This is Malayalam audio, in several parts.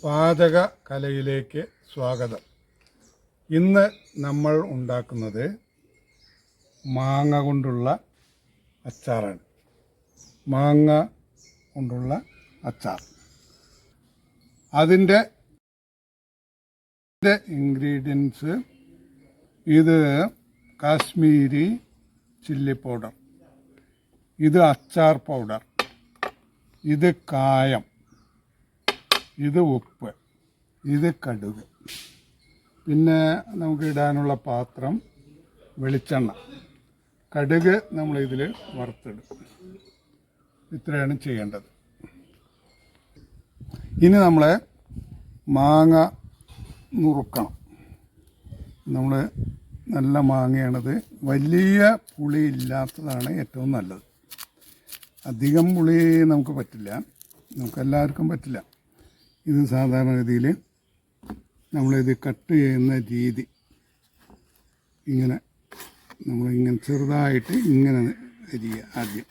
പാചക കലയിലേക്ക് സ്വാഗതം. ഇന്ന് നമ്മൾ ഉണ്ടാക്കുന്നത് മാങ്ങ കൊണ്ടുള്ള അച്ചാറാണ്. മാങ്ങ കൊണ്ടുള്ള അച്ചാർ. അതിൻ്റെ ഇൻഗ്രീഡിയൻസ് ഇത് കാശ്മീരി ചില്ലി പൗഡർ, ഇത് അച്ചാർ പൗഡർ, ഇത് കായം, ഇത് ഉപ്പ്, ഇത് കടുക്. പിന്നെ നമുക്ക് ഇടാനുള്ള പാത്രം വെളിച്ചെണ്ണ. കടുക് നമ്മളിതിൽ വറുത്തിടും. ഇത്രയാണ് ചെയ്യേണ്ടത്. ഇനി നമ്മൾ മാങ്ങ നുറുക്കണം. നമ്മൾ നല്ല മാങ്ങയാണത്. വലിയ പുളി ഇല്ലാത്തതാണ് ഏറ്റവും നല്ലത്. അധികം പുളി നമുക്ക് പറ്റില്ല, നമുക്കെല്ലാവർക്കും പറ്റില്ല. ഇത് സാധാരണ രീതിയിൽ നമ്മളിത് കട്ട് ചെയ്യുന്ന രീതി ഇങ്ങനെ നമ്മളിങ്ങനെ ചെറുതായിട്ട് ഇങ്ങനെ അരിയുക. ആദ്യം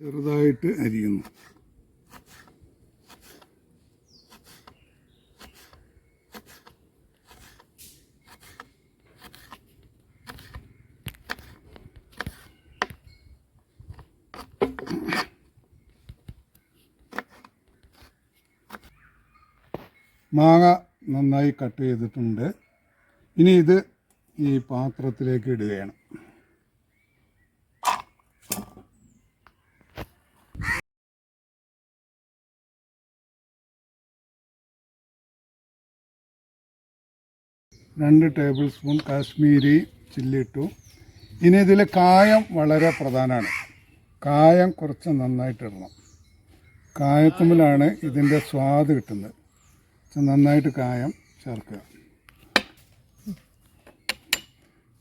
ചെറുതായിട്ട് അരിയുന്നു. മാങ്ങ നന്നായി കട്ട് ചെയ്തിട്ടുണ്ട്. ഇനി ഇത് ഈ പാത്രത്തിലേക്ക് ഇടുകയാണ്. രണ്ട് ടേബിൾ സ്പൂൺ കാശ്മീരി ചില്ലി ഇട്ടു. ഇനി ഇതിൽ കായം വളരെ പ്രധാനമാണ്. കായം കുറച്ച് നന്നായിട്ടിടണം. കായത്തുമ്പിലാണ് ഇതിൻ്റെ സ്വാദ് കിട്ടുന്നത്. നന്നായിട്ട് കായം ചേർക്കുക.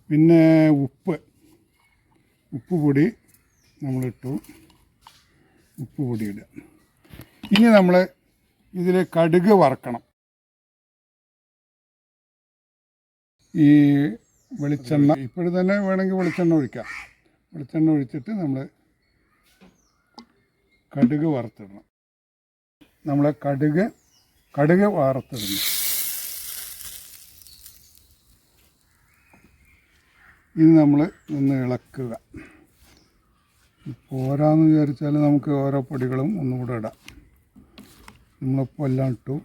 പിന്നെ ഉപ്പ് പൊടി നമ്മളിട്ടു. ഉപ്പ് പൊടി ഇടുക. ഇനി നമ്മൾ ഇതിൽ കടുക് വറക്കണം. ഈ വെളിച്ചെണ്ണ ഇപ്പോഴും തന്നെ വേണമെങ്കിൽ വെളിച്ചെണ്ണ ഒഴിക്കാം. വെളിച്ചെണ്ണ ഒഴിച്ചിട്ട് നമ്മൾ കടുക് വറുത്തിടണം. നമ്മൾ കടുക് വറുത്തിടുന്നു. ഇത് നമ്മൾ ഒന്ന് ഇളക്കുക. പോരാന്ന് വിചാരിച്ചാൽ നമുക്ക് ഓരോ പൊടികളും ഒന്നുകൂടെ ഇടാം. നമ്മളിപ്പോൾ എല്ലാം ഇട്ടു.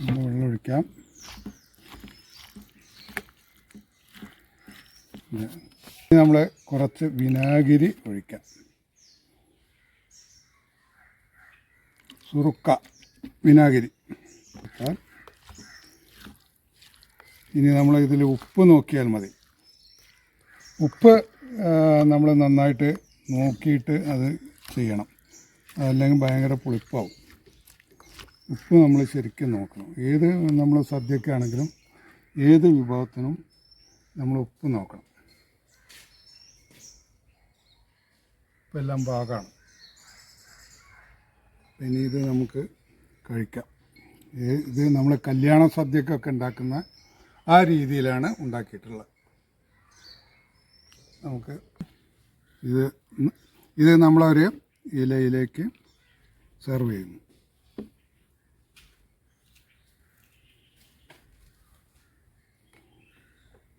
വെള്ളം ഒഴിക്കാം. നമ്മൾ കുറച്ച് വിനാഗിരി ഒഴിക്കാം. സുറുക്ക വിനാഗിരി. ഇനി നമ്മൾ ഇതിൽ ഉപ്പ് നോക്കിയാൽ മതി. ഉപ്പ് നമ്മൾ നന്നായിട്ട് നോക്കിയിട്ട് അത് ചെയ്യണം. അതല്ലെങ്കിൽ ഭയങ്കര പുളിപ്പാവും. ഉപ്പ് നമ്മൾ ശരിക്കും നോക്കണം. ഏത് നമ്മൾ സദ്യക്കാണെങ്കിലും ഏത് വിഭവത്തിനും നമ്മൾ ഉപ്പ് നോക്കണം. ഉപ്പെല്ലാം പാകമാണ്. ഇനി ഇത് നമുക്ക് കഴിക്കാം. ഇത് നമ്മൾ കല്യാണ സദ്യക്കൊക്കെ ഉണ്ടാക്കുന്ന ആ രീതിയിലാണ് ഉണ്ടാക്കിയിട്ടുള്ളത്. നമുക്ക് ഇത് നമ്മളൊരു ഇലയിലേക്ക് സെർവ് ചെയ്യുന്നു.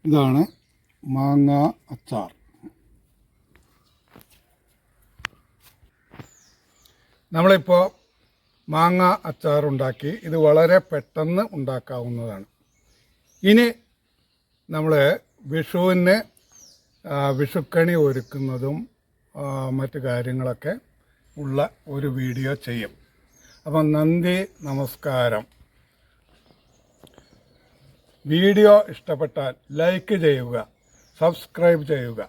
ഇതാണ് മാങ്ങ അച്ചാർ. നമ്മളിപ്പോൾ മാങ്ങ അച്ചാർ ഉണ്ടാക്കി. ഇത് വളരെ പെട്ടെന്ന് ഉണ്ടാക്കാവുന്നതാണ്. ഇനി നമ്മൾ വിഷുവിന് വിഷുക്കണി ഒരുക്കുന്നതും മറ്റു കാര്യങ്ങളൊക്കെ ഉള്ള ഒരു വീഡിയോ ചെയ്യും. അപ്പം നന്ദി, നമസ്കാരം. വീഡിയോ ഇഷ്ടപ്പെട്ടാൽ ലൈക്ക് ചെയ്യുക, സബ്സ്ക്രൈബ് ചെയ്യുക.